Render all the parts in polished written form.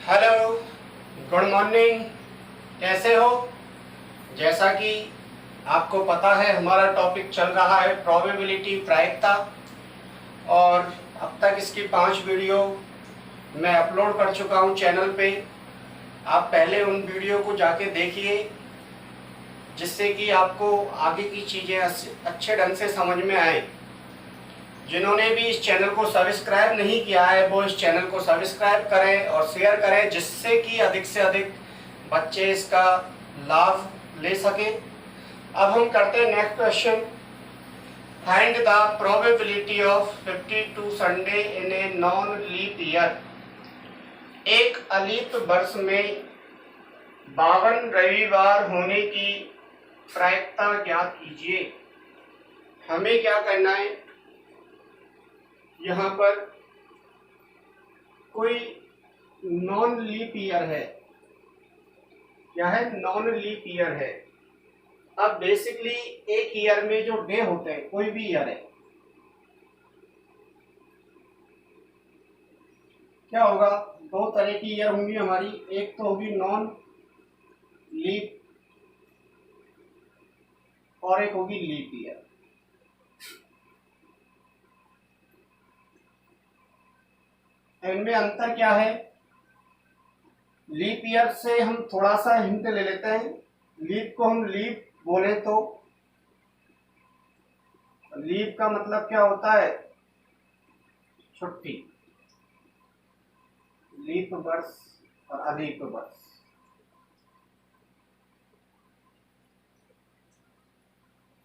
Hello, good morning. कैसे हो? जैसा कि आपको पता है हमारा टॉपिक चल रहा है प्रोबेबिलिटी, प्रायिकता। और अब तक इसकी 5 वीडियो मैं अपलोड कर चुका हूं चैनल पे। आप पहले उन वीडियो को जाके देखिए, जिससे कि आपको आगे की चीज़ें अच्छे ढंग से समझ में आए। जिन्होंने भी इस चैनल को सब्सक्राइब नहीं किया है वो इस चैनल को सब्सक्राइब करें और शेयर करें, जिससे कि अधिक से अधिक बच्चे इसका लाभ ले सकें। अब हम करते हैं next question. Find the probability of 52 Sunday in a non leap year. एक अलीप वर्ष में 52 रविवार होने की प्रायिकता ज्ञात कीजिए। हमें क्या करना है, यहाँ पर कोई नॉन लीप ईयर है। क्या है? नॉन लीप ईयर है। अब बेसिकली एक ईयर में जो डे होते हैं, कोई भी ईयर है, क्या होगा? 2 तरह की ईयर होंगी हमारी। एक तो होगी नॉन लीप और एक होगी लीप ईयर। इनमें अंतर क्या है? लीप ईयर से हम थोड़ा सा हिंट ले लेते हैं। लीप को हम लीप बोले तो लीप का मतलब क्या होता है? छुट्टी। लीप वर्ष और अलीप वर्ष।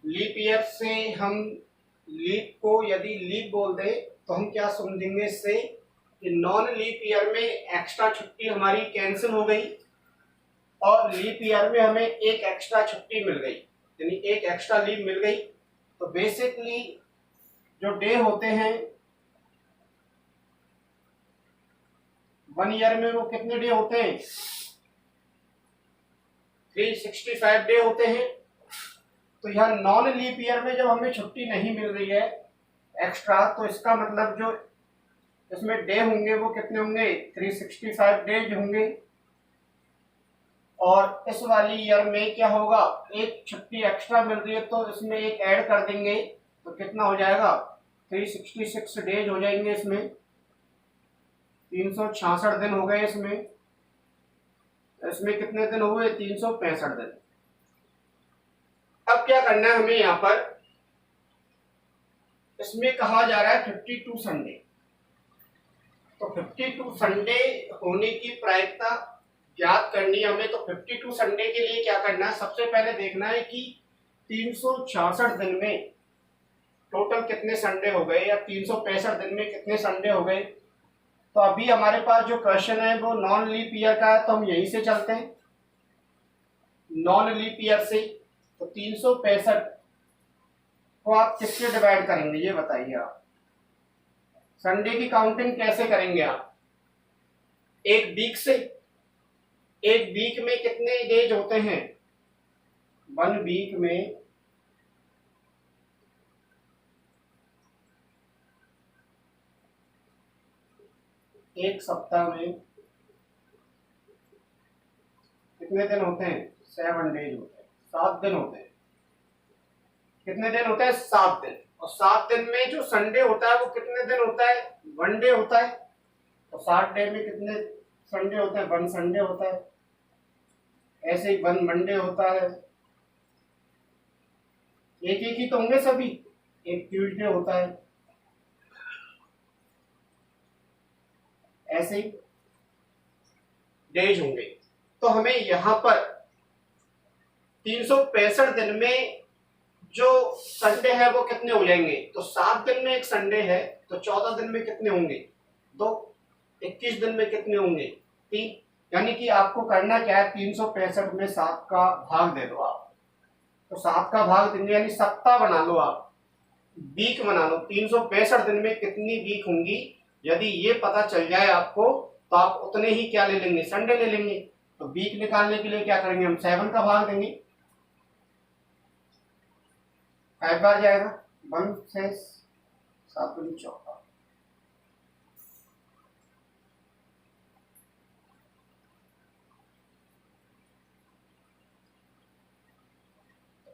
लीप ईयर से हम लीप को यदि लीप बोल दे तो हम क्या समझेंगे इससे कि नॉन लीप ईयर में एक्स्ट्रा छुट्टी हमारी कैंसिल हो गई और लीप ईयर में हमें एक एक्स्ट्रा छुट्टी मिल गई, यानी एक एक्स्ट्रा लीव मिल गई। तो बेसिकली जो डे होते हैं 1 ईयर में, वो कितने डे होते हैं? 365 डे होते हैं। तो यहाँ नॉन लीप ईयर में जब हमें छुट्टी नहीं मिल रही है एक्स्ट्रा, तो इसका मतलब जो इसमें डे होंगे वो कितने होंगे? 365 डेज होंगे। और इस वाली ईयर में क्या होगा? एक छुट्टी एक्स्ट्रा मिल रही है तो इसमें एक ऐड कर देंगे तो कितना हो जाएगा? 366 डेज हो जाएंगे। इसमें 366 दिन हो गए। इसमें कितने दिन हुए? 365 दिन। अब क्या करना है हमें यहाँ पर? इसमें कहा जा रहा है 52 संडे। तो 52 संडे होने की प्रायिकता ज्ञात करनी है हमें। तो 52 संडे के लिए क्या करना है? सबसे पहले देखना है कि 366 दिन में टोटल कितने संडे हो गए, या 365 दिन में कितने संडे हो गए। तो अभी हमारे पास जो क्वेश्चन है वो नॉन लीप ईयर का है, तो हम यहीं से चलते हैं नॉन लीप ईयर से। तो 365 को आप किससे डिवाइड करेंगे ये बताइए आप। संडे की काउंटिंग कैसे करेंगे आप? एक वीक से। एक वीक में कितने डेज होते हैं? 1 वीक में एक सप्ताह में कितने दिन होते हैं? 7 डेज होते हैं, 7 दिन होते हैं। कितने दिन होते हैं? 7 दिन। और 7 दिन में जो संडे होता है वो कितने दिन होता है? 1 डे होता है। तो 60 डे में कितने संडे होते हैं? 1 संडे होता है। ऐसे ही 1 मंडे होता है। एक एक ही तो होंगे सभी। एक ट्यूसडे होता है। ऐसे ही डेज होंगे। तो हमें यहाँ पर 365 दिन में जो संडे है वो कितने हो जाएंगे? तो 7 दिन में एक संडे है, तो 14 दिन में कितने होंगे? 2। 21 दिन में कितने होंगे? 3। यानी कि आपको करना क्या है? 365 में 7 का भाग दे दो आप। तो 7 का भाग देंगे यानी सप्ताह बना लो आप, वीक बना लो। 365 दिन में कितनी वीक होंगी यदि ये पता चल जाए आपको, तो आप उतने ही क्या ले लेंगे? संडे ले लेंगे। तो वीक निकालने के लिए क्या करेंगे? हम 7 का भाग देंगे। 5 बार जाएगा, 1 से 7 14।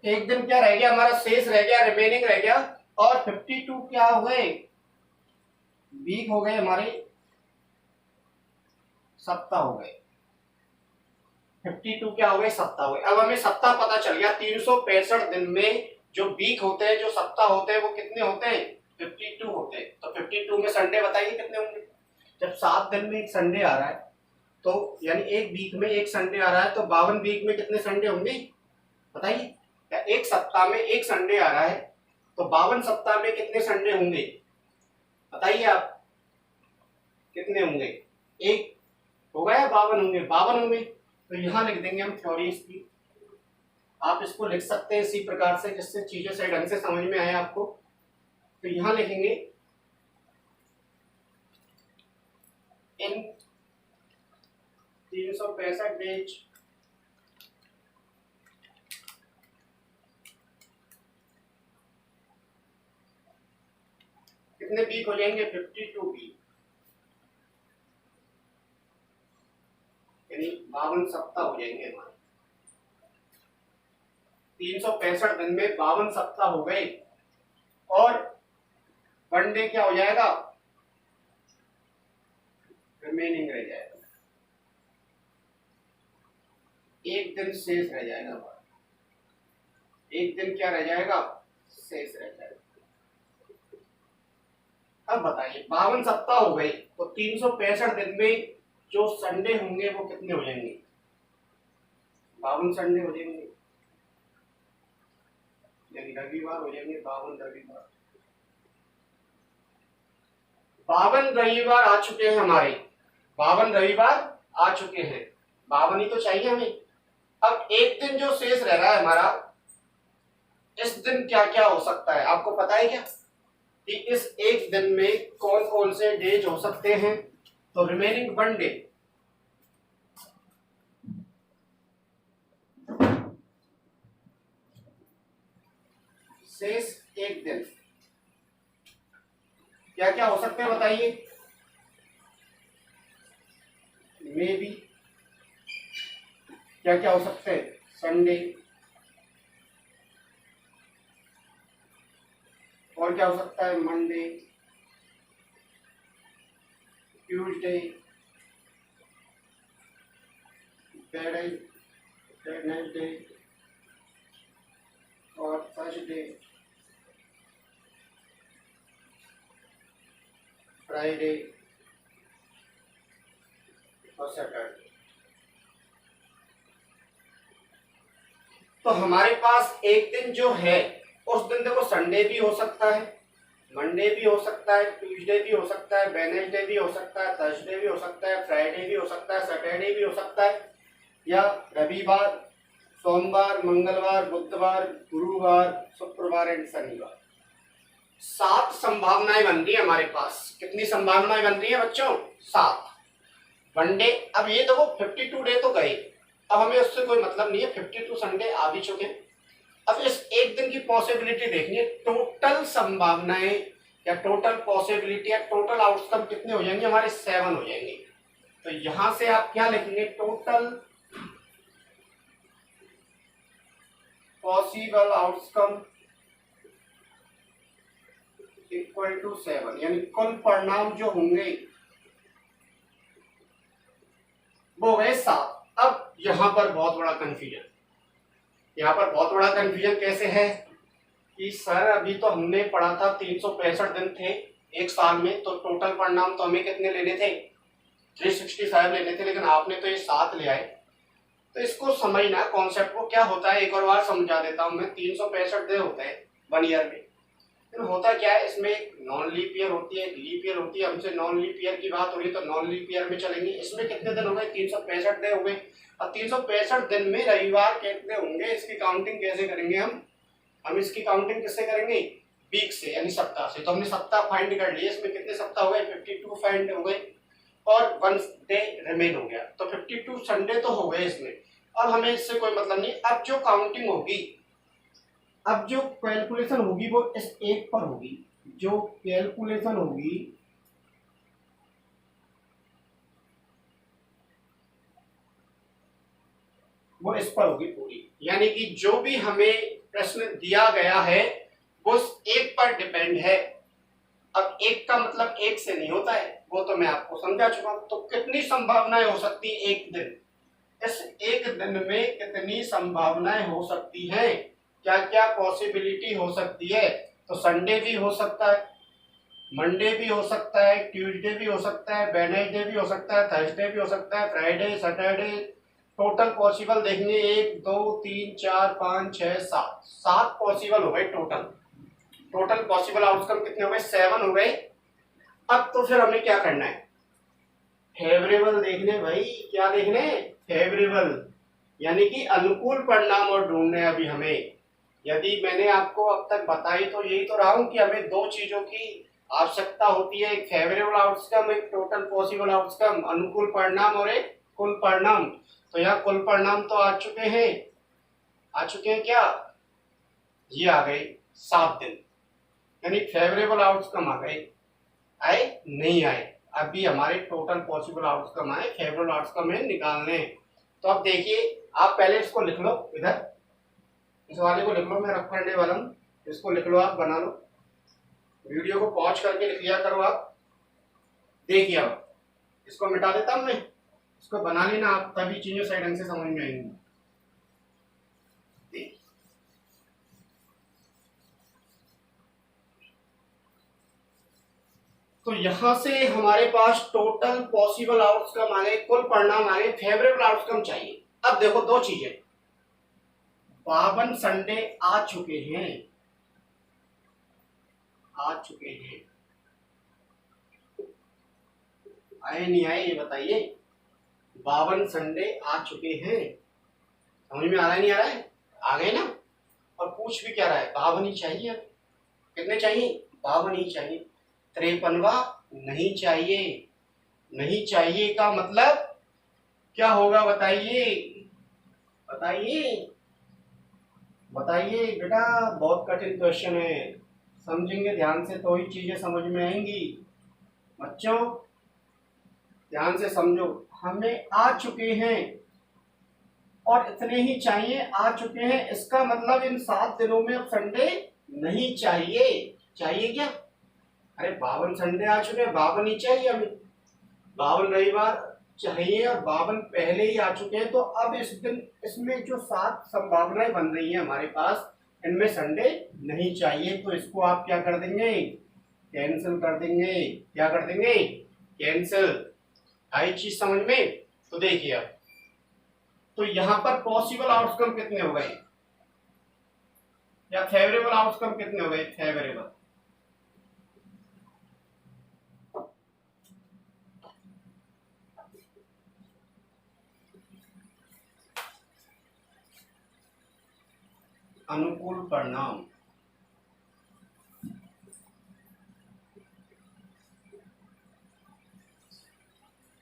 एक दिन क्या रह गया हमारा, शेष रह गया, रिमेनिंग रह गया। और 52 क्या हो गए, वीक हो गए हमारे, सप्ताह हो गए। 52 क्या हो गए, सप्ताह हो गए। अब हमें सप्ताह पता चल गया। 365 दिन में जो वीक होते हैं, जो सप्ताह होते हैं, वो कितने होते हैं, 52 होते हैं। तो 52 में संडे बताइए कितने होंगे। जब 7 दिन में एक संडे आ रहा है, तो यानी एक वीक में एक संडे आ रहा है, तो 52 वीक में कितने संडे होंगे बताइए। या एक सप्ताह में एक संडे आ रहा है, तो 52 सप्ताह में कितने संडे होंगे बताइए आप, कितने होंगे। एक होगा या 52 होंगे, 52 होंगे। तो यहां लिख देंगे हम थ्योरी इसकी। आप इसको लिख सकते हैं इसी प्रकार से, जिससे चीजें सही ढंग से समझ में आए आपको। तो यहां लिखेंगे इन 365 डेज कितने वीक हो जाएंगे, 52 वीक, यानी 52 सप्ताह हो जाएंगे हमारे। 365 दिन में 52 सप्ताह हो गए, और वन डे क्या हो जाएगा, रिमेनिंग रह जाएगा, एक दिन शेष रह जाएगा हमारा। एक दिन क्या रह जाएगा, शेष रह जाएगा। अब बताइए 52 सप्ताह हो गए, तो 365 दिन में जो संडे होंगे वो कितने हो जाएंगे, 52 संडे हो जाएंगे, यानी रविवार हो जाएंगे 52 रविवार। 52 रविवार आ चुके हैं हमारे, 52 रविवार आ चुके हैं, 52 ही तो चाहिए हमें। अब एक दिन जो शेष रह रहा है हमारा, इस दिन क्या क्या हो सकता है आपको पता है क्या, कि इस एक दिन में कौन कौन से डेज हो सकते हैं। तो रिमेनिंग वन डे, शेष एक दिन, क्या क्या हो सकते हैं बताइए। मे बी क्या क्या हो सकते हैं, संडे, और क्या हो सकता है, मंडे, ट्यूसडे, वेडनेसडे और थर्सडे, फ्राइडे और सैटरडे। तो हमारे पास एक दिन जो है, उस दिन देखो संडे भी हो सकता है, मंडे भी हो सकता है, ट्यूसडे भी हो सकता है, वेडनेसडे भी हो सकता है, थर्सडे भी हो सकता है, फ्राइडे भी हो सकता है, सैटरडे भी हो सकता है, या रविवार, सोमवार, मंगलवार, बुधवार, गुरुवार, शुक्रवार एंड शनिवार। 7 संभावनाएं बन रही है हमारे पास। कितनी संभावनाएं बन रही है बच्चों, 7। वन डे, अब ये देखो 52 डे तो गए, अब हमें उससे कोई मतलब नहीं है, 52 संडे आ भी चुके हैं। अब इस एक दिन की पॉसिबिलिटी देखनी है, टोटल संभावनाएं या टोटल पॉसिबिलिटी या टोटल आउटकम कितने हो जाएंगे हमारे, 7 हो जाएंगे। तो यहां से आप क्या लिखेंगे, total possible outcome equal to 7, यानी कुल परिणाम जो होंगे वो है 7। अब यहां पर बहुत बड़ा कंफ्यूजन, यहाँ पर बहुत बड़ा कंफ्यूजन कैसे है कि सर अभी तो हमने पढ़ा था 365 दिन थे एक साल में, तो टोटल परिणाम तो हमें कितने लेने थे, 365 लेने थे, लेकिन आपने तो ये 7 ले आए। तो इसको समझना, कॉन्सेप्ट को क्या होता है एक और बार समझा देता हूं मैं। 365 दिन होते हैं वन ईयर में, फिर होता क्या है, इसमें एक नॉन लीप ईयर होती है, एक लीप ईयर होती है। हमसे नॉन लीप ईयर की बात हो रही है तो नॉन लीप ईयर में चलेंगे। इसमें कितने दिन हो गए, 365 दिन हो गए। अब 365 दिन में रविवार कितने होंगे, इसकी काउंटिंग कैसे करेंगे हम इसकी काउंटिंग किससे करेंगे, वीक से, यानी सप्ताह से। तो हमने सप्ताह फाइंड कर लिए, इसमें कितने सप्ताह हो गए, 52 फाइंड हो गए, और 1 डे रिमेन हो गया। तो 52 संडे तो हो गए इसमें, अब हमें इससे कोई मतलब नहीं। अब जो काउंटिंग होगी, अब जो कैलकुलेशन होगी वो इस एक पर होगी, जो कैलकुलेशन होगी वो इस पर होगी पूरी। यानी कि जो भी हमें प्रश्न दिया गया है वो एक पर डिपेंड है। अब एक का मतलब एक से नहीं होता है, वो तो मैं आपको समझा चुका हूं। तो कितनी संभावनाएं हो सकती है एक दिन, इस एक दिन में कितनी संभावनाएं हो सकती हैं, क्या क्या पॉसिबिलिटी हो सकती है। तो संडे भी हो सकता है, मंडे भी हो सकता है, ट्यूसडे भी हो सकता है, वेडनेसडे भी हो सकता है, थर्सडे भी हो सकता है, फ्राइडे, सैटरडे। टोटल पॉसिबल देखेंगे 1 2 3 4 5 6 7, 7 पॉसिबल हो गए टोटल। टोटल पॉसिबल आउटकम कितने हो गए, 7 हो गए। अब तो फिर हमें क्या करना है, फेवरेबल देखने भाई। क्या देखने, फेवरेबल, यानी कि अनुकूल परिणाम और ढूंढने अभी हमें। यदि मैंने आपको अब तक बताई तो यही तो रहा हूं कि हमें दो चीजों की आवश्यकता होती है, एक फेवरेबल आउटकम, एक टोटल पॉसिबल आउटकम, अनुकूल परिणाम और एक कुल परिणाम। तो यहाँ कुल परिणाम तो आ चुके हैं, आ चुके हैं क्या, ये आ गए 7 दिन, यानी फेवरेबल आउटकम आ गए, आए नहीं आए। अभी हमारे टोटल पॉसिबल आउटकम आए, फेवरेबल आउटकम है निकालने। तो अब देखिए, आप पहले इसको लिख लो, इधर इस वाले को लिख लो, मैं रफ करने वाला हूँ, इसको लिख लो, आप बना लो, वीडियो को पॉज करके लिख लिया करो आप। देखिए अब इसको मिटा देता हूँ मैं, इसको बना लेना आप, तभी चीजें सही ढंग से समझ में आएंगी। तो यहां से हमारे पास टोटल पॉसिबल आउटकम आ गए, कुल परिणाम आ गए, फेवरेबल आउटकम चाहिए। अब देखो दो चीजें, 52 संडे आ चुके हैं, आ चुके हैं, आए नहीं आए ये बताइए। 52 संडे आ चुके हैं, समझ में आ रहा है नहीं आ रहा है, आ गए ना। और पूछ भी क्या रहा है, 52 ही चाहिए, कितने चाहिए, 52 ही चाहिए, 53वां नहीं चाहिए। नहीं चाहिए का मतलब क्या होगा बताइए, बताइए बताइए बेटा, बहुत कठिन क्वेश्चन है, समझेंगे ध्यान से तो ही चीजें समझ में आएंगी। बच्चों ध्यान से समझो, हमें आ चुके हैं और इतने ही चाहिए, आ चुके हैं, इसका मतलब इन 7 दिनों में अब संडे नहीं चाहिए। चाहिए क्या, अरे 52 संडे आ चुके हैं, 52 ही चाहिए हमें, 52 रविवार चाहिए और 52 पहले ही आ चुके हैं। तो अब इस दिन इसमें जो 7 संभावनाएं बन रही हैं हमारे पास, इनमें संडे नहीं चाहिए। तो इसको आप क्या कर देंगे, कैंसिल कर देंगे। क्या कर देंगे, कैंसिल। आई चीज समझ में। तो देखिए अब, तो यहां पर पॉसिबल आउटकम कितने हो गए, या फेवरेबल आउटकम कितने हो गए, फेवरेबल। अनुकूल परिणाम,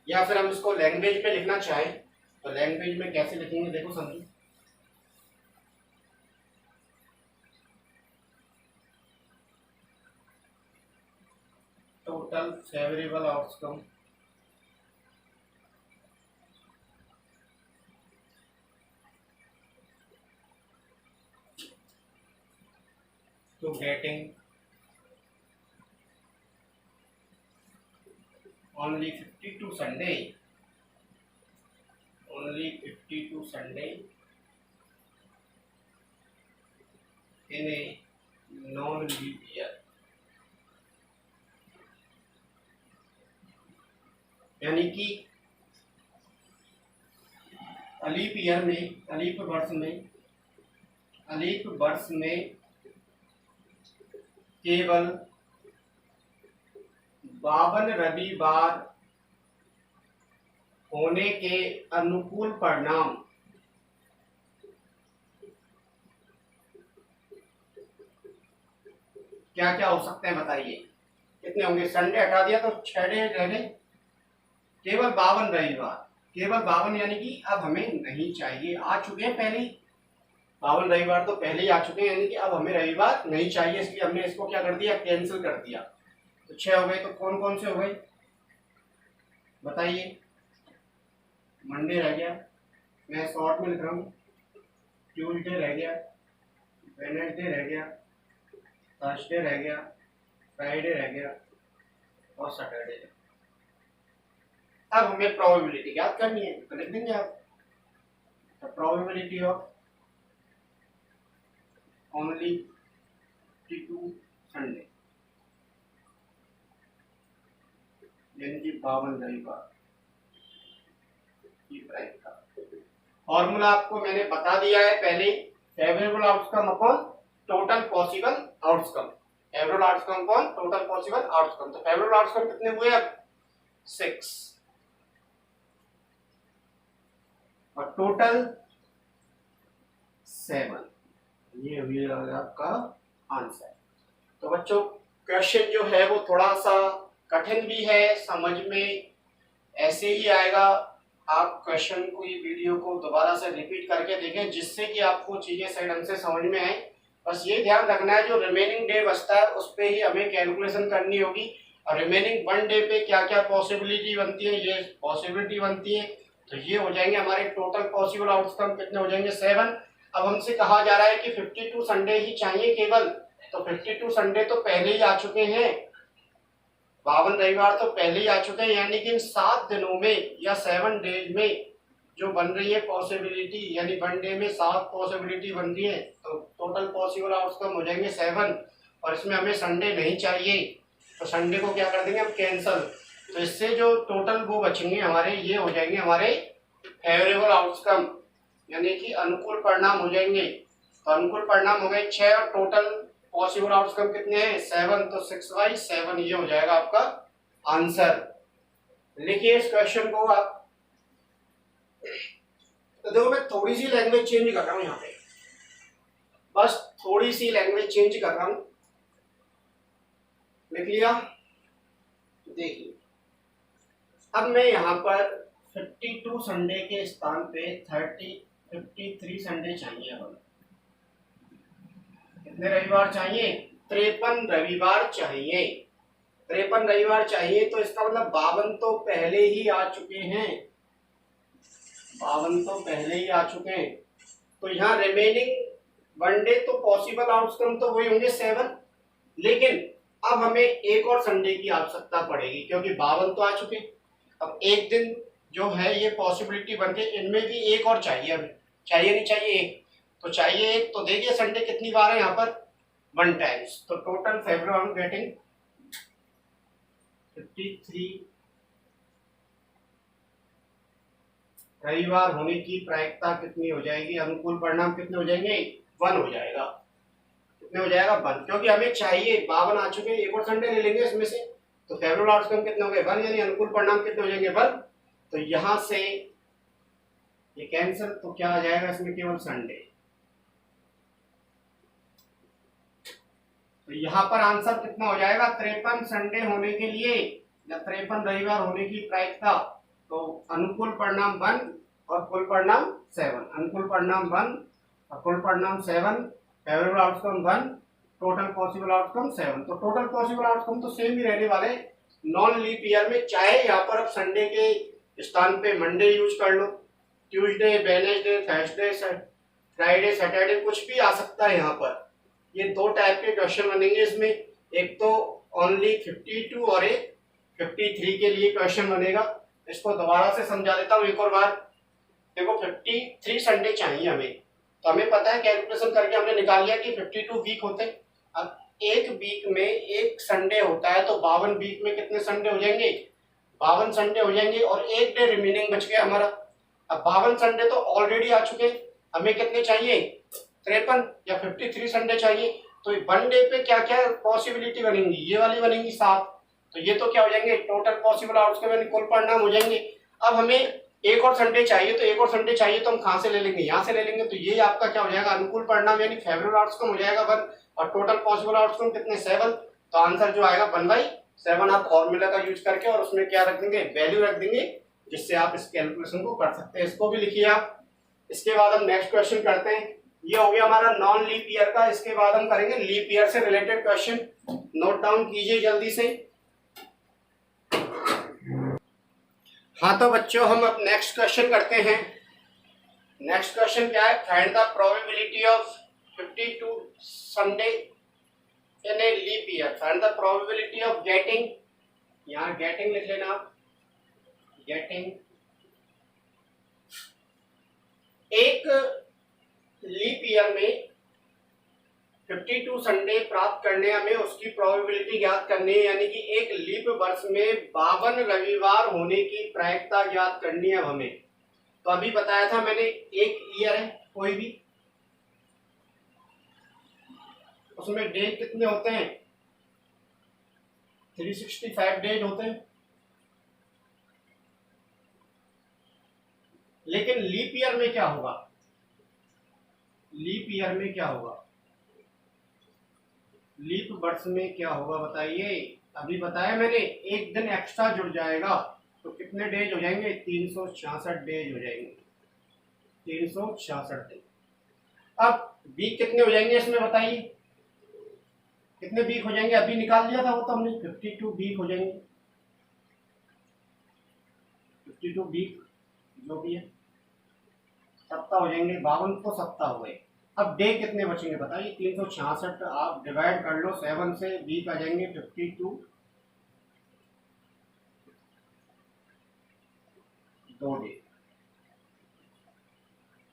या फिर हम इसको लैंग्वेज में लिखना चाहें तो लैंग्वेज में कैसे लिखेंगे, देखो समझो। Total favourable outcome to getting only 52 Sunday, only 52 Sunday in a non-leap year, यानी कि अलीप ईयर में, अलीप वर्ष में केवल 52 रविवार होने के अनुकूल परिणाम क्या क्या हो सकते हैं बताइए, कितने होंगे। संडे हटा दिया तो 6 डे रह गए, केवल 52 रविवार, केवल 52 यानी कि अब हमें नहीं चाहिए, आ चुके हैं पहले ही, 52 रविवार तो पहले ही आ चुके हैं, यानी कि अब हमें रविवार नहीं चाहिए, इसलिए हमने इसको क्या कर दिया, कैंसिल कर दिया। तो 6 हो गए, तो कौन कौन से हो गए बताइए। मंडे रह गया, मैं शॉर्ट में लिख रहा हूँ, ट्यूसडे रह गया, वेडनेसडे रह गया, थर्सडे रह गया, फ्राइडे रह गया और सैटरडे। अब हमें प्रोबेबिलिटी याद करनी है, तो लिख देंगे आप the probability of only 52 Sunday, यानी कि 52 रविवार की प्रायिकता। फॉर्मूला आपको मैंने बता दिया है पहले, favourable outcome upon total possible outcome, favourable outcome upon total possible outcome. तो फेवरेबल आउटकम कितने हुए अब 6 और टोटल 7, ये हुई आपका आंसर। तो बच्चों क्वेश्चन जो है वो थोड़ा सा कठिन भी है, समझ में ऐसे ही आएगा। आप क्वेश्चन को, ये वीडियो को दोबारा से रिपीट करके देखें जिससे कि आपको चीजें सही ढंग से समझ में आए। बस ये ध्यान रखना है जो रिमेनिंग डे बचता है उस पे ही हमें कैलकुलेशन करनी होगी, और रिमेनिंग 1 डे पे क्या क्या पॉसिबिलिटी बनती है, ये पॉसिबिलिटी बनती है। तो ये हो जाएंगे हमारे टोटल पॉसिबल आउटकम कितने हो जाएंगे 7। अब हमसे कहा जा रहा है कि 52 संडे ही चाहिए केवल, तो 52 संडे तो पहले ही आ चुके हैं, 52 रविवार तो पहले ही आ चुके हैं, यानी कि इन 7 दिनों में या 7 डेज में जो बन रही है पॉसिबिलिटी, यानी 1 डे में 7 पॉसिबिलिटी बन रही है, तो टोटल पॉसिबल आउटकम हो जाएंगे 7। और इसमें हमें संडे नहीं चाहिए, तो संडे को क्या कर देंगे हम कैंसल। तो इससे जो टोटल वो बचेंगे हमारे, ये हो जाएंगे हमारे फेवरेबल आउटकम, यानी कि अनुकूल परिणाम हो जाएंगे। तो अनुकूल परिणाम हो गए 6 और टोटल पॉसिबल आउटकम कितने हैं 7, तो 6/7 ये हो जाएगा आपका आंसर। लिखिए इस क्वेश्चन को आप। तो देखो मैं थोड़ी सी लैंग्वेज चेंज कर रहा हूं यहाँ पे, बस थोड़ी सी लैंग्वेज चेंज कर रहा हूं, लिख लिया। देखिए अब मैं यहाँ पर 52 संडे के स्थान पे 53 संडे चाहिए। अब कितने रविवार चाहिए 53 रविवार चाहिए, 53 रविवार चाहिए। तो इसका मतलब 52 तो पहले ही आ चुके हैं, 52 तो पहले ही आ चुके हैं। तो यहाँ रिमेनिंग 1 डे तो पॉसिबल आउटकम तो वही होंगे 7, लेकिन अब हमें एक और संडे की आवश्यकता पड़ेगी क्योंकि 52 तो आ चुके। अब एक दिन जो है ये पॉसिबिलिटी बनती है, इनमें भी एक और चाहिए, हमें चाहिए नहीं चाहिए एक, तो चाहिए एक। तो देखिए संडे कितनी बार है यहाँ पर 1 टाइम्स, तो total favourable I am getting 53 रविवार होने की प्रायिकता कितनी हो जाएगी, अनुकूल परिणाम कितने हो जाएंगे 1 हो जाएगा। कितने हो जाएगा 1, क्योंकि हमें चाहिए 52 आ चुके हैं, एक और संडे ले लेंगे इसमें से, तो फेवरेबल आउटकम कितने हो गए 1, यानी अनुकूल परिणाम कितने हो जाएंगे 1। तो यहां से ये कैंसिल, तो क्या आ जाएगा इसमें केवल संडे। तो यहाँ पर आंसर कितना हो जाएगा 53 संडे होने के लिए या 53 रविवार होने की प्रायिकता। तो अनुकूल परिणाम 1 और कुल परिणाम 7, अनुकूल परिणाम 1 और कुल परिणाम 7, favourable outcome 1, total possible outcome 7। तो टोटल पॉसिबल आउटकम तो सेम ही रहने वाले नॉन लीप ईयर में, चाहे यहाँ पर अब संडे के स्थान पे मंडे यूज कर लो, Tuesday, Wednesday, Thursday, Friday, Saturday कुछ भी आ सकता है। यहाँ पर ये 2 टाइप के क्वेश्चन बनेंगे इसमें, एक तो ओनली 52 और एक 53 के लिए क्वेश्चन बनेगा। इसको दोबारा से समझा देता हूँ एक और बार। देखो 53 संडे चाहिए हमें, तो हमें पता है कैलकुलेशन करके हमने निकाल लिया कि 52 वीक होते हैं। अब एक वीक में एक संडे होता है, तो 52 वीक में कितने संडे हो जाएंगे 52 संडे हो जाएंगे, और एक डे रिमेनिंग बच गया हमारा। अब 52 संडे तो ऑलरेडी आ चुके, हमें कितने चाहिए 53 या 53 संडे चाहिए। तो 1 डे पे क्या क्या पॉसिबिलिटी बनेंगी, ये वाली बनेंगी 7, तो ये तो क्या हो जाएंगे टोटल पॉसिबल आउटकम यानी कुल परिणाम हो जाएंगे। अब हमें एक और संडे चाहिए, तो एक और संडे चाहिए तो हम कहां से ले लेंगे, यहाँ से ले लेंगे। तो ये आपका क्या हो जाएगा अनुकूल परिणाम यानी फेवरेबल आउटकम हो जाएगा 1, और टोटल पॉसिबल आउटकम कितने 7। तो आंसर जो आएगा 1/7 आप फॉर्मूला का यूज करके, और उसमें क्या रख देंगे वैल्यू रख देंगे, जिससे आप इस कैलकुलेशन को कर सकते हैं। इसको भी लिखिए आप। इसके बाद हम नेक्स्ट क्वेश्चन करते हैं। ये हो गया हमारा नॉन लीप ईयर का। इसके बाद हम करेंगे लीप ईयर से रिलेटेड क्वेश्चन। नोट डाउन कीजिए जल्दी से। हाँ तो बच्चों हम अब नेक्स्ट क्वेश्चन करते हैं। नेक्स्ट क्वेश्चन क्या है, find the probability of 52 Sunday in a leap year. Find the probability of getting, यहाँ getting लिख लेना आप, getting एक लीप ईयर में 52 संडे प्राप्त करने हमें उसकी प्रोबेबिलिटी ज्ञात करनी है, यानी कि एक लीप वर्ष में 52 रविवार होने की प्रायिकता ज्ञात करनी है हमें। तो अभी बताया था मैंने, एक ईयर है कोई भी, उसमें डे कितने होते हैं, 365 डेज होते हैं। लेकिन लीप ईयर में क्या होगा, लीप ईयर में क्या होगा, लीप वर्ष में क्या होगा बताइए। अभी बताया मैंने, एक दिन एक्स्ट्रा जुड़ जाएगा तो कितने डेज हो जाएंगे, 366 डेज हो जाएंगे, 366 डेज। अब वीक कितने हो जाएंगे इसमें बताइए, कितने वीक हो जाएंगे, अभी निकाल लिया था वो तो हमने, 52 वीक हो जाएंगे, 52 वीक जो भी है, सप्ताह हो जाएंगे, 52 तो सप्ताह हो गए। अब डे कितने बचेंगे बताइए, 366 आप डिवाइड कर लो 7 से, वीक आ जाएंगे 52, 2 डे,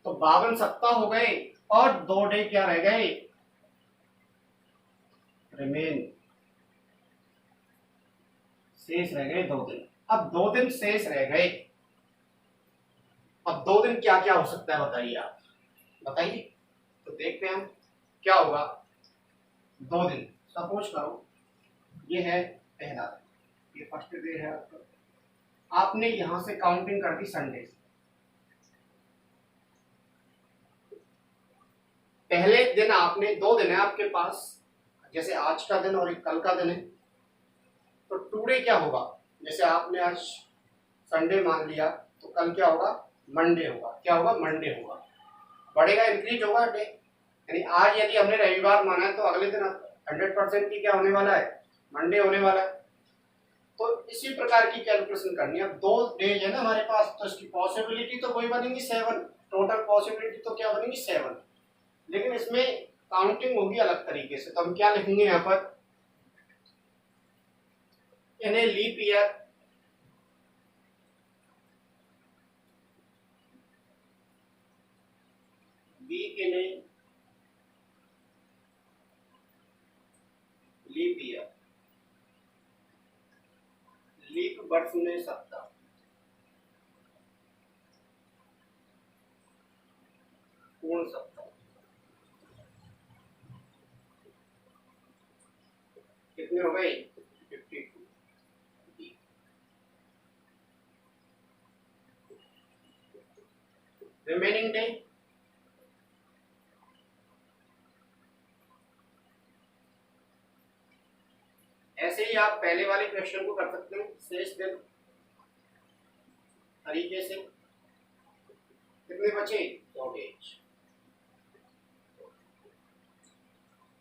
तो 52 सप्ताह हो गए और 2 डे क्या रह गए, रिमेन, शेष रह गए 2 दिन। अब 2 दिन शेष रह गए, अब 2 दिन क्या क्या हो सकता है बताइए आप, बताइए। तो देखते हैं हम क्या होगा। 2 दिन सपोज करो ये है पहला दिन, ये फर्स्ट डे है आपका, आपने यहां से काउंटिंग कर दी संडे से, पहले दिन आपने, 2 दिन है आपके पास, जैसे आज का दिन और एक कल का दिन है, तो टुडे क्या होगा, जैसे आपने आज संडे मान लिया तो कल क्या होगा, मंडे होगा, क्या होगा, मंडे होगा, बढ़ेगा, इंक्रीज होगा डे, यानी आज यदि हमने रविवार माना है तो अगले दिन 100% की क्या होने वाला है, मंडे होने वाला है। तो इसी प्रकार की कैलकुलेशन करनी है। अब 2 डेज है ना हमारे पास, तो इसकी पॉसिबिलिटी तो कोई बनेगी 7, टोटल पॉसिबिलिटी तो क्या बनेगी 7, लेकिन इसमें काउंटिंग होगी अलग तरीके से। तो हम क्या लिखेंगे यहाँ पर, in a leap year week, in a leap year, leap वर्ष में सप्ताह, पूर्ण सप्ताह, कितने हो गए, 52, रिमेनिंग डे, ऐसे ही आप पहले वाले क्वेश्चन को कर सकते हैं, शेष दिन तरीके से, कितने बचे, 2 डेज।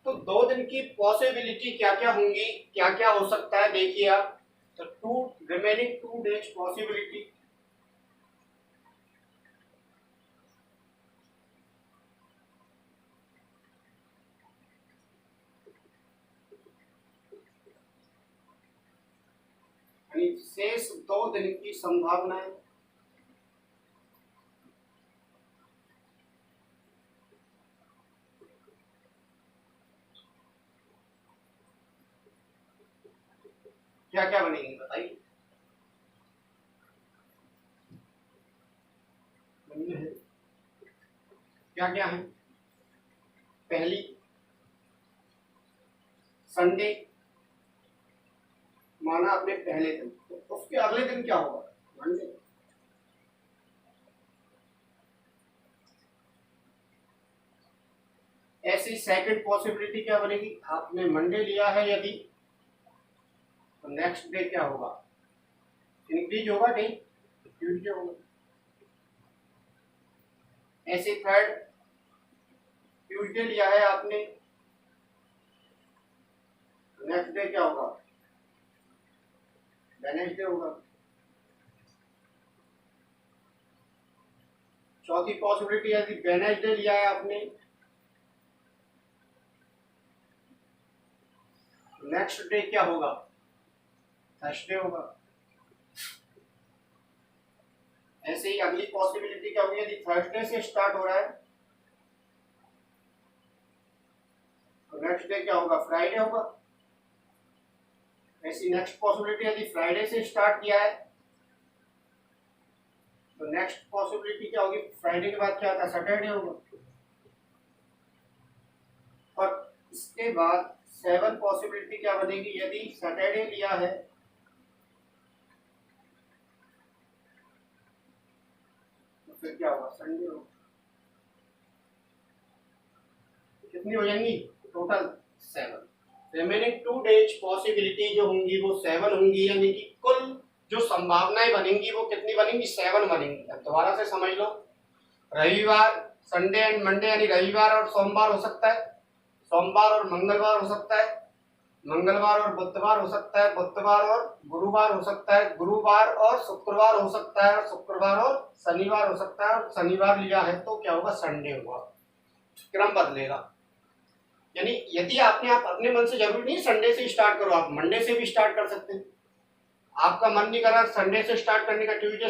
तो 2 दिन की पॉसिबिलिटी क्या क्या होंगी, क्या क्या हो सकता है देखिए आप। तो रिमेनिंग 2 डेज पॉसिबिलिटी, यानी शेष 2 दिन की संभावना है। क्या क्या बनेंगी बताइए, क्या क्या है, पहली संडे माना आपने पहले दिन, तो उसके अगले दिन क्या होगा, मंडे। ऐसी सेकंड पॉसिबिलिटी क्या बनेगी, आपने मंडे लिया है यदि, तो नेक्स्ट डे क्या होगा, इंक्रीज होगा डे, ट्यूजडे होगा। ऐसे थर्ड ट्यूजडे लिया है आपने, नेक्स्ट डे क्या होगा, वेडनेसडे होगा। चौथी पॉसिबिलिटी यदि वेडनेसडे लिया है आपने, नेक्स्ट डे क्या होगा, थर्सडे होगा। ऐसे ही अगली पॉसिबिलिटी क्या होगी, यदि थर्सडे से स्टार्ट हो रहा है तो नेक्स्ट डे क्या होगा, फ्राइडे होगा। ऐसी नेक्स्ट पॉसिबिलिटी यदि फ्राइडे से स्टार्ट किया है तो नेक्स्ट पॉसिबिलिटी क्या होगी, फ्राइडे के बाद क्या आता है, सैटरडे होगा। और इसके बाद 7 पॉसिबिलिटी क्या बनेगी, यदि सैटरडे लिया है तो फिर क्या होगा, संडे होगा। कितनी हो जाएंगी टोटल, 7। रिमेनिंग 2 डेज पॉसिबिलिटी जो होंगी वो 7 होंगी, यानी कि कुल जो संभावनाएं बनेंगी वो कितनी बनेंगी, 7 बनेंगी। अब दोबारा से समझ लो, रविवार, संडे एंड मंडे, यानी रविवार और सोमवार हो सकता है, सोमवार और मंगलवार हो सकता है, मंगलवार और बुधवार हो सकता है, बुधवार और गुरुवार हो सकता है, गुरुवार और शुक्रवार हो सकता है, और शुक्रवार और शनिवार हो सकता है, और शनिवार लिया है तो क्या होगा, संडे होगा। क्रम बदलेगा। यानी यदि आपने आप अपने मन से, जरूरी नहीं संडे से स्टार्ट करो, आप मंडे से भी स्टार्ट कर सकते हैं। आपका मन नहीं कर रहा संडे से स्टार्ट करने का, ट्यूसडे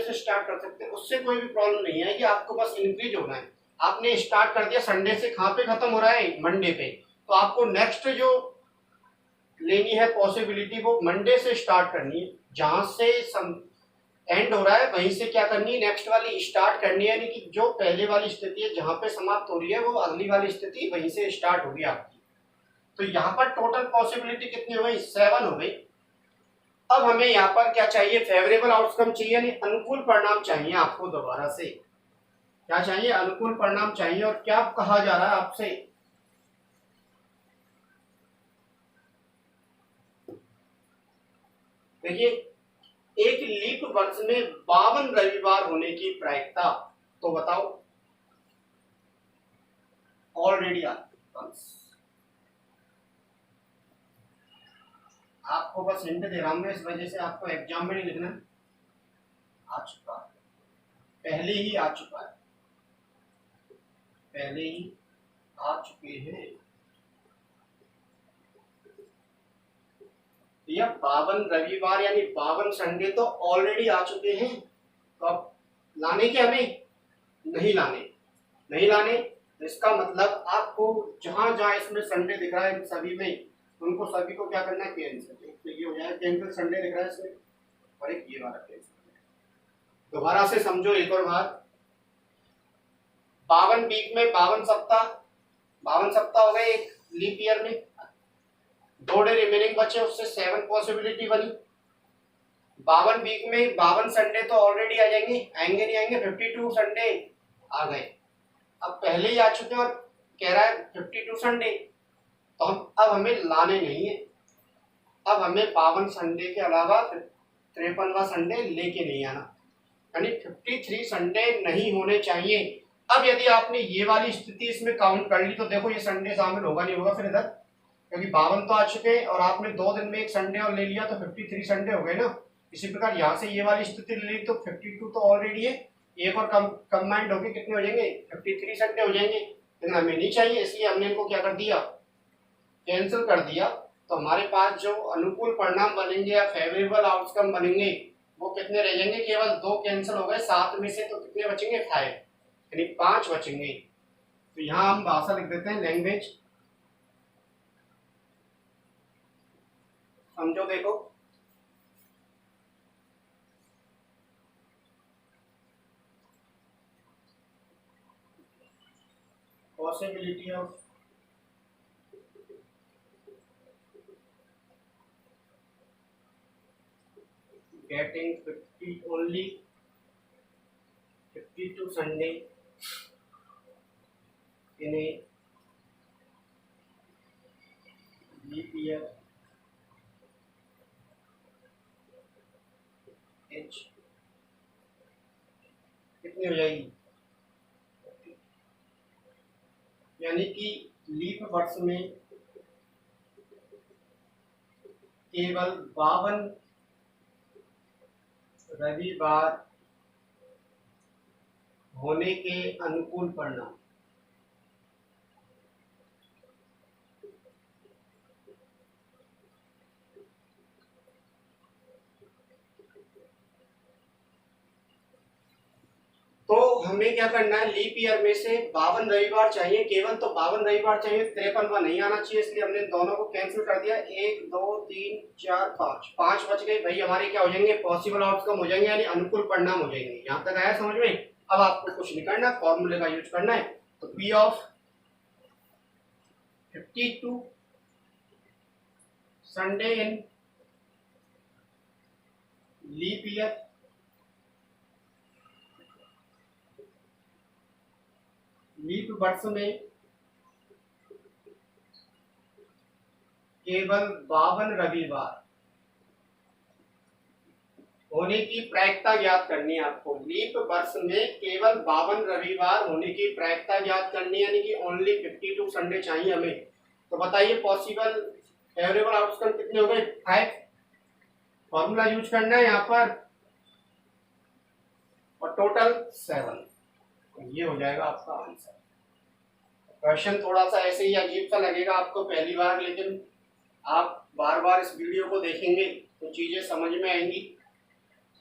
से स्टार्ट कर सकते हैं, उससे कोई भी प्रॉब्लम नहीं है। कि आपको बस इंक्रीज होना है। आपने स्टार्ट कर दिया संडे से, कहाँ पे खत्म हो रहा है, मंडे पे, तो आपको नेक्स्ट जो लेनी है पॉसिबिलिटी वो मंडे से स्टार्ट करनी है। जहां से एंड हो रहा है वहीं से क्या करनी है, नेक्स्ट वाली स्टार्ट करनी है। यानी कि जो पहले वाली स्थिति है जहां पे समाप्त हो रही है वो अगली वाली स्थिति वहीं से स्टार्ट होगी आपकी। तो यहाँ पर टोटल पॉसिबिलिटी कितनी हो गई, 7 हो गई। अब हमें यहाँ पर क्या चाहिए, फेवरेबल आउटकम चाहिए, यानी अनुकूल परिणाम चाहिए आपको। दोबारा से क्या चाहिए, अनुकूल परिणाम चाहिए। और क्या कहा जा रहा है आपसे, देखिए एक लीप वर्ष में 52 रविवार होने की प्रायिकता, तो बताओ। ऑलरेडी आपको बस हिंट दे रहा हूं मैं, इस वजह से आपको एग्जाम में नहीं लिखना, आ चुका है, पहले ही आ चुका है, पहले ही आ चुके हैं। यह 52 रविवार यानी 52 संडे तो ऑलरेडी आ चुके हैं। तो अब लाने के हमें नहीं लाने, नहीं लाने। इसका मतलब आपको जहां जहां इसमें संडे दिख रहा है सभी में, उनको सभी को क्या करना है, कैंसिल। तो ये हो जाएगा कैंसिल, संडे दिख रहा है इसमें, और एक ये वाला कैंसिल। दोबारा से समझो एक और बात, 52 वीक में 52 सप्ताह, 52 सप्ताह हो गए एक लीप ईयर में, 2 डे रिमेनिंग बचे, उससे 7 पॉसिबिलिटी बनी। 52 वीक में 52 संडे तो ऑलरेडी आ जाएंगे, आएंगे नहीं आएंगे, 52 संडे आ गए। अब पहले ही आ चुके हैं और कह रहा है 52 संडे, तो अब हमें लाने नहीं है। अब हमें 52 संडे के अलावा 53वां संडे लेके नहीं आना, यानी 53 संडे नहीं होने चाहिए। अब यदि आपने ये वाली स्थिति इसमें काउंट कर ली तो देखो ये संडे शामिल होगा नहीं होगा फिर इधर, क्योंकि 52 तो आ चुके हैं और आपने 2 दिन में एक संडे और ले लिया तो 53 संडे हो गए ना। इसी प्रकार यहाँ से ये वाली स्थिति ले ली तो 52 तो ऑलरेडी है, एक और कंबाइंड होके कितने हो जाएंगे, 53 संडे हो जाएंगे। लेकिन हमें नहीं चाहिए, इसलिए हमने इनको क्या कर दिया, कैंसिल कर दिया। तो हमारे पास जो अनुकूल परिणाम बनेंगे या फेवरेबल आउटकम बनेंगे वो कितने रह जाएंगे, केवल 2 कैंसिल हो गए, 7 में से तो कितने बचेंगे, 5, यानी 5 बचेंगे। तो यहाँ हम भाषा लिख देते हैं लैंग्वेज, समझो देखो, possibility of getting 50 only 52 Sunday in a leap year H कितनी हो जाएगी, यानी कि लीप वर्ष में केवल 52 रविवार होने के अनुकूल परिणाम। हमें क्या करना है, लीप ईयर में से 52 रविवार चाहिए केवल, तो 52 रविवार चाहिए, 53वां नहीं आना चाहिए, इसलिए हमने दोनों को कैंसिल कर दिया। 1 2 3 4 5 बच गए भाई हमारे, क्या हो जाएंगे, पॉसिबल आउटकम हो जाएंगे, यानी अनुकूल परिणाम हो जाएंगे। यहाँ तक आया समझ में? अब आपको कुछ नहीं करना, फॉर्मूले का यूज करना है। तो P of 52 Sunday in leap year leap वर्ष में केवल 52 रविवार होने की प्रायिकता ज्ञात करनी है आपको। लीप वर्ष में केवल 52 रविवार होने की प्रायिकता ज्ञात करनी है, यानी कि ओनली 52 संडे चाहिए हमें। तो बताइए पॉसिबल फेवरेबल आउटकम कितने हो गए? 5। फॉर्मूला यूज करना है यहाँ पर, और टोटल 7। ये हो जाएगा आपका आंसर। क्वेश्चन थोड़ा सा ऐसे ही अजीब सा लगेगा आपको पहली बार, लेकिन आप बार बार इस वीडियो को देखेंगे तो चीजें समझ में आएंगी।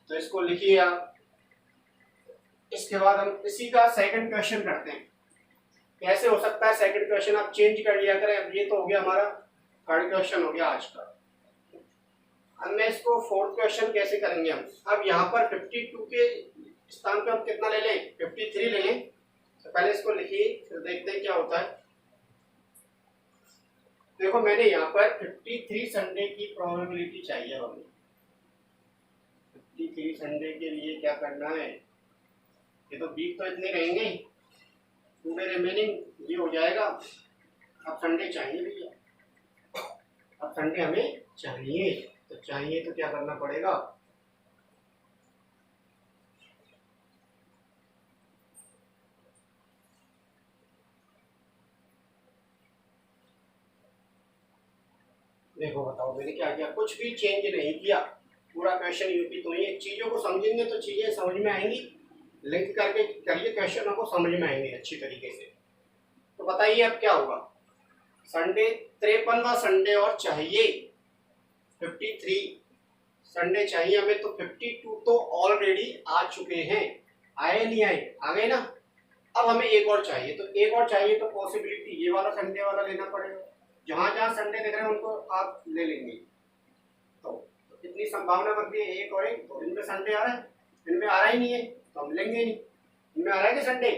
तो इसको लिखिए आप। इसके बाद हम इसी का सेकंड क्वेश्चन करते हैं। कैसे हो सकता है सेकंड क्वेश्चन, आप चेंज कर लिया करें। अब ये तो हो गया हमारा थर्ड क्वेश्चन हो गया आज का। अब मैं इसको फोर्थ क्वेश्चन कैसे करेंगे हम। अब यहाँ पर 52 के स्थान पे हम कितना ले लें? 53 ले लें। तो पहले इसको लिखिए, फिर देखते हैं क्या होता है। देखो मैंने यहाँ पर 53 संडे की प्रोबेबिलिटी चाहिए हमें। 53 संडे के लिए क्या करना है, ये तो वीक तो इतने रहेंगे, 2 डे रिमेनिंग, ये हो जाएगा। अब संडे चाहिए भैया, अब संडे हमें चाहिए। तो चाहिए तो क्या करना पड़ेगा, देखो बताओ मैंने क्या किया, कुछ भी चेंज नहीं किया, पूरा क्वेश्चन यूपी। तो ये चीजों को समझेंगे तो चीजें समझ में आएंगी, लिंक करके करिए, क्वेश्चनों को समझ में आएंगे अच्छी तरीके से। तो बताइए अब क्या होगा। संडे 53वां संडे और चाहिए 53 संडे चाहिए हमें। तो 52 तो ऑलरेडी आ चुके हैं, आए नहीं आए, आ गए ना। अब हमें एक और चाहिए, तो एक और चाहिए तो पॉसिबिलिटी ये वाला संडे वाला लेना पड़ेगा। जहां जहां संडे दिख रहे हैं उनको आप ले लेंगे। तो कितनी संभावना बनती है, एक और एक। तो इनमें संडे आ रहा है, इनमें आ रहा ही नहीं है तो हम लेंगे नहीं। इनमें आ रहा है कि संडे,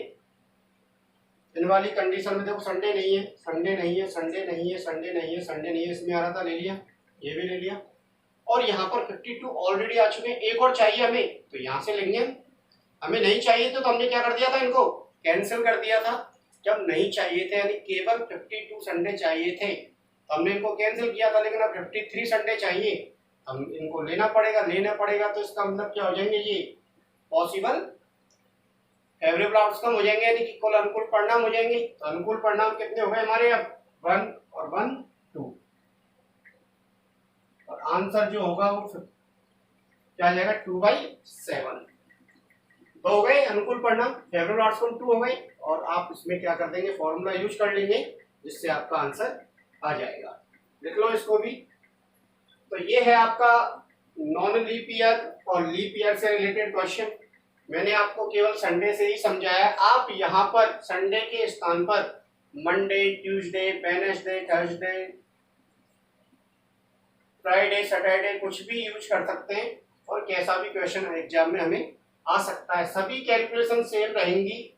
इन वाली कंडीशन में देखो संडे नहीं है, संडे नहीं है, संडे नहीं है, संडे नहीं है, संडे नहीं है, इसमें आ रहा था, ले लिया, ये भी ले लिया। और यहाँ पर 52 ऑलरेडी आ चुके हैं, एक और चाहिए हमें, तो यहाँ से लेंगे। हमें नहीं चाहिए तो हमने क्या कर दिया था, इनको कैंसिल कर दिया था। जब नहीं चाहिए थे, यानी केवल 52 संडे चाहिए थे, तो हमने इनको कैंसिल किया था। लेकिन अब 53 संडे चाहिए, हम इनको लेना पड़ेगा। तो इसका मतलब क्या हो जाएंगे, ये पॉसिबल फेवरेबल आउटकम हो जाएंगे, यानी कि कुल अनुकूल परिणाम हो जाएंगे। तो अनुकूल परिणाम कितने हो गए हमारे, अब 1 और 1 2, और आंसर जो होगा वो क्या आ जाएगा, 2/7। तो हो गए अनुकूल परिणाम, फेवरेबल आउटकम 2 हो गए। और आप इसमें क्या कर देंगे, फॉर्मूला यूज कर लेंगे, जिससे आपका आंसर आ जाएगा। लिख लो इसको भी। तो ये है आपका नॉन लीप ईयर और लीप ईयर से रिलेटेड क्वेश्चन। मैंने आपको केवल संडे से ही समझाया। आप यहाँ पर संडे के स्थान पर Monday, Tuesday, Wednesday, Thursday, Friday, Saturday कुछ भी यूज कर सकते हैं, और कैसा भी क्वेश्चन एग्जाम में हमें आ सकता है। सभी कैलकुलेशन सेम रहेंगी।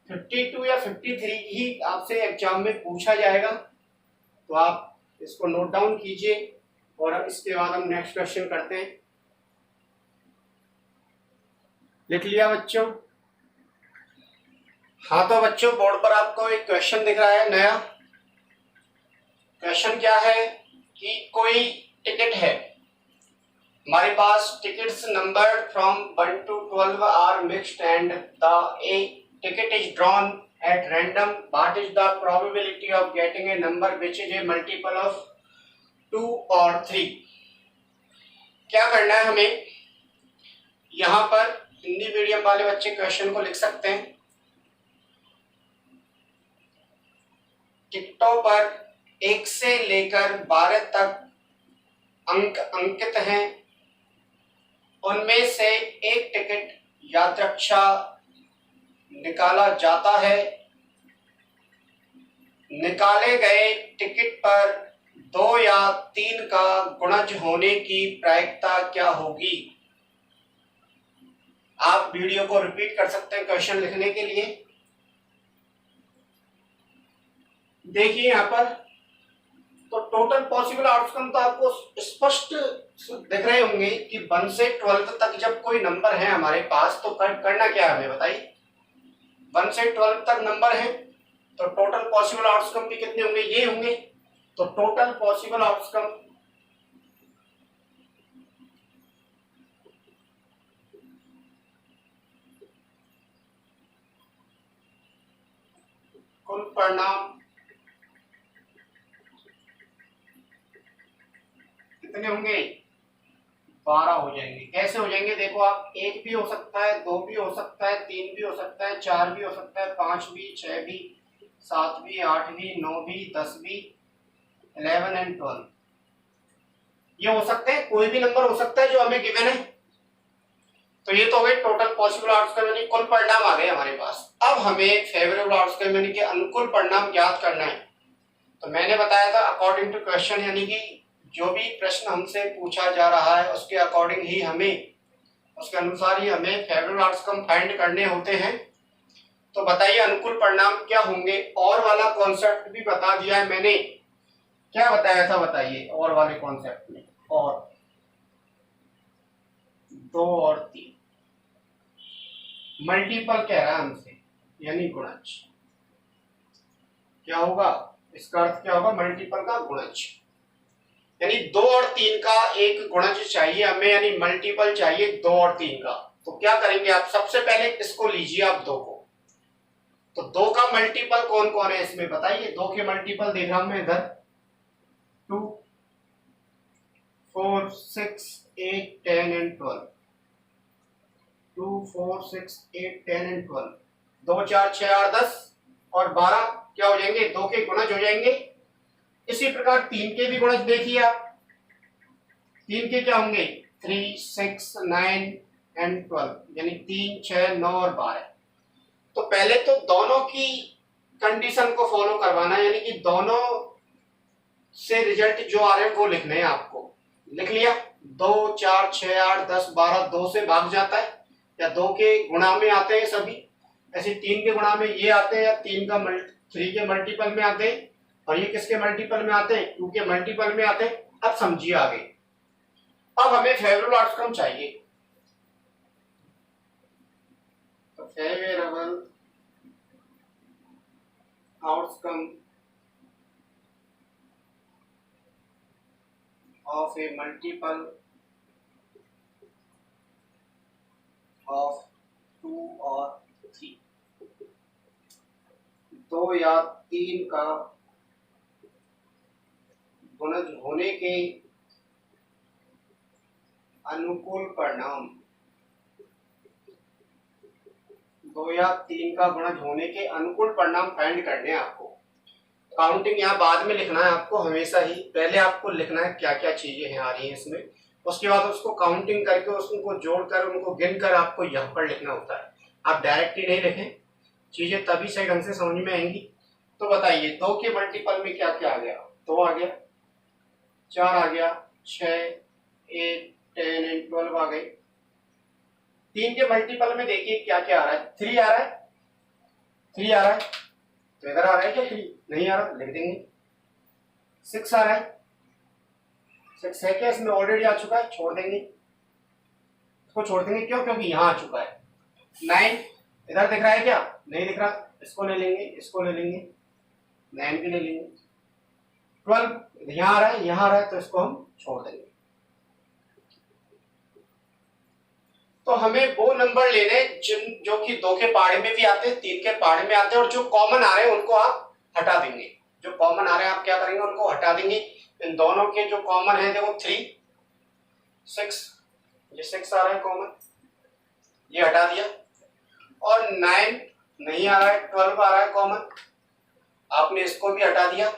52 या 53 ही आपसे एग्जाम में पूछा जाएगा। तो आप इसको नोट डाउन कीजिए, और अब इसके बाद हम नेक्स्ट क्वेश्चन करते हैं। लिख लिया बच्चों? हाँ, तो बच्चों बोर्ड पर आपको एक क्वेश्चन दिख रहा है नया। क्वेश्चन क्या है कि कोई टिकट है हमारे पास, tickets numbered from 1 to 12 are mixed and the a ticket is drawn at random. What is the probability of getting a number which is a multiple of 2 or 3? क्या करना है हमें, यहाँ पर हिंदी मीडियम वाले बच्चे क्वेश्चन को लिख सकते हैं। टिकटों पर 1 से लेकर 12 तक अंक अंकित हैं। उनमें से एक टिकट यात्रक्षा निकाला जाता है, निकाले गए टिकट पर 2 या 3 का गुणज होने की प्रायिकता क्या होगी? आप वीडियो को रिपीट कर सकते हैं क्वेश्चन लिखने के लिए। देखिए यहां पर तो टोटल पॉसिबल आउटकम तो आपको स्पष्ट दिख रहे होंगे कि 1 से 12 तक जब कोई नंबर है हमारे पास तो करना क्या है हमें बताइए। 1 से 12 तक नंबर है तो टोटल पॉसिबल आउटकम भी कितने होंगे? ये होंगे। तो टोटल पॉसिबल आउटकम कुल परिणाम कितने होंगे? 12 हो जाएंगे। कैसे हो जाएंगे? देखो आप, 1 भी हो सकता है, 2 भी हो सकता है, 3 भी हो सकता है, 4 भी हो सकता है, 5 भी, 6 भी, 7 भी, 8 भी, 9 भी, 10 भी, 11 एंड 12 ये हो सकते हैं। कोई भी नंबर हो सकता है जो हमें गिवन है। तो ये तो हो गए टोटल पॉसिबल आउटकम यानी कुल परिणाम आ गए हमारे पास। अब हमें फेवरेबल आउटकम यानी कि अनुकूल परिणाम ज्ञात करना है। तो मैंने बताया था अकॉर्डिंग टू क्वेश्चन यानी कि जो भी प्रश्न हमसे पूछा जा रहा है उसके अकॉर्डिंग ही हमें, उसके अनुसार ही हमें फेवरेबल आउटकम फाइंड करने होते हैं। तो बताइए अनुकूल परिणाम क्या होंगे? और वाला कॉन्सेप्ट भी बता दिया है मैंने। क्या बताया था बताइए और वाले कॉन्सेप्ट में? और 2 और 3 मल्टीपल कह रहा है हमसे यानी गुणज। क्या होगा इसका अर्थ? क्या होगा? मल्टीपल का गुणज यानी 2 और 3 का एक गुणज चाहिए हमें, यानी मल्टीपल चाहिए 2 और 3 का। तो क्या करेंगे आप? सबसे पहले इसको लीजिए आप 2 को। तो 2 का मल्टीपल कौन कौन है इसमें बताइए? 2 के मल्टीपल देख रहा हूं मैं इधर, 2, 4, 6, 8, 10 एंड 12। 2, 4, 6, 8, 10 एंड 12। 2, 4, 6, 8, 10 और 12 क्या हो जाएंगे? 2 के गुणज हो जाएंगे। इसी प्रकार 3 के भी गुणज देखिए आप। 3 के क्या होंगे? 3, 6, 9 एंड 12 यानी 3, 6, 9 और 12। तो पहले तो दोनों की कंडीशन को फॉलो करवाना है, यानी कि दोनों से रिजल्ट जो आ रहे हैं वो लिखने हैं आपको। लिख लिया? 2, 4, 6, 8, 10, 12 2 से भाग जाता है या 2 के गुणा में आते हैं सभी। ऐसे 3 के गुणा में ये आते हैं या 3 के मल्टीपल में आते हैं, और ये किसके मल्टीपल में आते हैं? 2 के मल्टीपल में आते हैं। अब समझिए आगे। अब हमें फेवरेबल आउटकम चाहिए। तो favourable outcome of A multiple of 2 और 3, 2 या 3 का गुणज होने के अनुकूल परिणाम, 2 या 3 का गुणज होने के अनुकूल परिणाम फाइंड करने हैं आपको। काउंटिंग यहाँ बाद में लिखना है आपको हमेशा ही। पहले आपको लिखना है क्या क्या चीजें हैं आ रही हैं इसमें, उसके बाद उसको काउंटिंग करके उसको जोड़कर उनको गिनकर आपको यहाँ पर लिखना होता है। आप डायरेक्ट ही नहीं लिखें, चीजें तभी सही ढंग से समझ में आएंगी। तो बताइए 2 के मल्टीपल में क्या क्या आ गया? 2 आ गया, 4 आ गया, 6, 8, 10 एंड 12 आ गए। 3 के मल्टीपल में देखिए क्या क्या आ रहा है? 3 आ रहा है, 3 आ रहा है। तो इधर आ रहा है क्या? 3 नहीं आ रहा, लिख देंगे। 6 आ रहा है, 6 है क्या इसमें? ऑलरेडी आ चुका है, छोड़ देंगे, इसको छोड़ देंगे। क्यों? क्योंकि यहाँ आ चुका है। 9 इधर दिख रहा है क्या? नहीं दिख रहा, इसको ले लेंगे, इसको ले लेंगे, 9 भी ले लेंगे। 12 यहाँ आ रहा है, यहाँ आ रहा है, तो इसको हम छोड़ देंगे। तो हमें वो नंबर लेने जिन जो कि 2 के पाड़े में भी आते हैं, 3 के पाड़े में आते हैं, और जो कॉमन आ रहे हैं उनको आप हटा देंगे। जो कॉमन आ रहे हैं आप क्या करेंगे? उनको हटा देंगे। इन दोनों के जो कॉमन है देखो 3, 6, ये 6 आ रहा है कॉमन, ये हटा दिया। और 9 नहीं आ रहा है, 12 आ रहा है कॉमन, आपने इसको भी हटा दिया।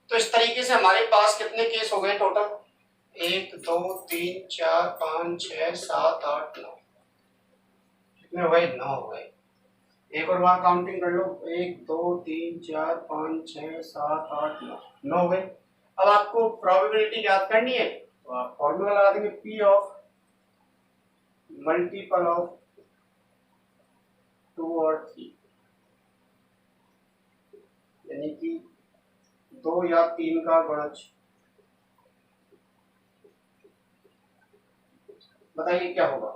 तो इस तरीके से हमारे पास कितने केस हो गए टोटल? 1, 2, 3, 4, 5, 6, 7, 8, 9। कितने हो गए? 9 हो गए। एक और बार काउंटिंग कर लो, 1 2 3 4 5 6 7 8 9 हो गए। अब आपको प्रोबेबिलिटी याद करनी है, तो आप फॉर्मूला लगा देंगे, P ऑफ मल्टीपल ऑफ 2 और 3, यानी कि 2 या 3 का गुणज। बताइए क्या होगा?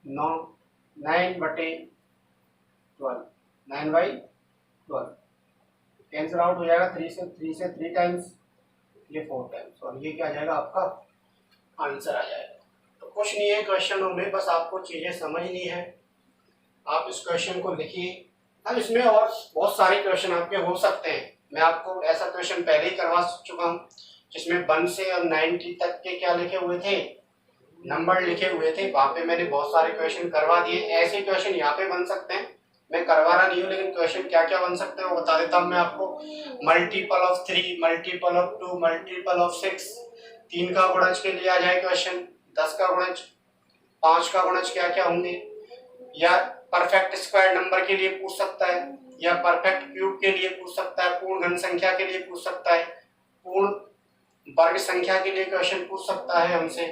9/12, 9/12 कैंसिल आउट हो जाएगा, 3 से 3 टाइम्स, ये 4 टाइम्स, और ये क्या आ जाएगा आपका आंसर आ जाएगा। तो कुछ नहीं है क्वेश्चनों में, बस आपको चीजें समझनी है। आप इस क्वेश्चन को लिखिए। अब इसमें और बहुत सारे क्वेश्चन आपके हो सकते हैं। मैं आपको ऐसा क्वेश्चन पहले ही करवा चुका हूँ जिसमें 1 से और 90 तक के क्या लिखे हुए थे, नंबर लिखे हुए थे। वहां पे मैंने बहुत सारे क्वेश्चन करवा दिए। ऐसे क्वेश्चन यहाँ पे बन सकते हैं, मैं करवा रहा नहीं हूँ, लेकिन क्वेश्चन क्या क्या बन सकते हैं वो बता देता हूँ मैं आपको। Multiple of 3, multiple of 2, multiple of 6, 3 का गुणज के लिए आ जाए क्वेश्चन, 10 का गुणज, 5 का गुणज क्या क्या होंगे, या परफेक्ट स्क्वायर नंबर के लिए पूछ सकता है, या परफेक्ट क्यूब के लिए पूछ सकता है, पूर्ण घन संख्या के लिए पूछ सकता है, पूर्ण वर्ग संख्या के लिए क्वेश्चन पूछ सकता है हमसे।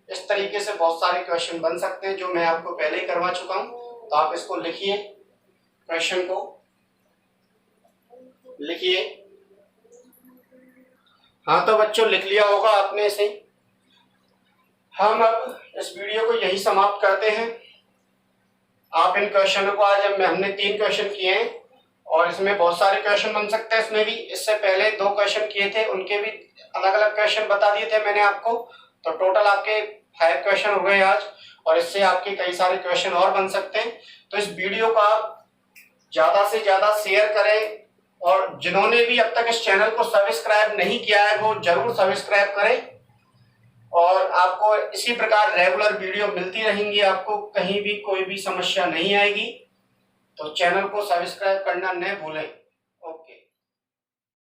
इस तरीके से बहुत सारे क्वेश्चन बन सकते हैं जो मैं आपको पहले ही करवा चुका हूं। तो आप इसको लिखिए, क्वेश्चन को लिखिए। हाँ तो बच्चों लिख लिया होगा आपने इसे। हम अब इस वीडियो को यही समाप्त करते हैं। आप इन क्वेश्चनों को, आज हमने 3 क्वेश्चन किए हैं और इसमें बहुत सारे क्वेश्चन बन सकते हैं। इसमें भी इससे पहले 2 क्वेश्चन किए थे, उनके भी अलग अलग क्वेश्चन बता दिए थे मैंने आपको। तो टोटल आपके 5 क्वेश्चन हो गए आज, और इससे आपके कई सारे क्वेश्चन और बन सकते हैं। तो इस वीडियो को आप ज्यादा से ज्यादा शेयर करें, और जिन्होंने भी अब तक इस चैनल को सब्सक्राइब नहीं किया है वो जरूर सब्सक्राइब करें। और आपको इसी प्रकार रेगुलर वीडियो मिलती रहेंगी, आपको कहीं भी कोई भी समस्या नहीं आएगी। तो चैनल को सब्सक्राइब करना न भूलें।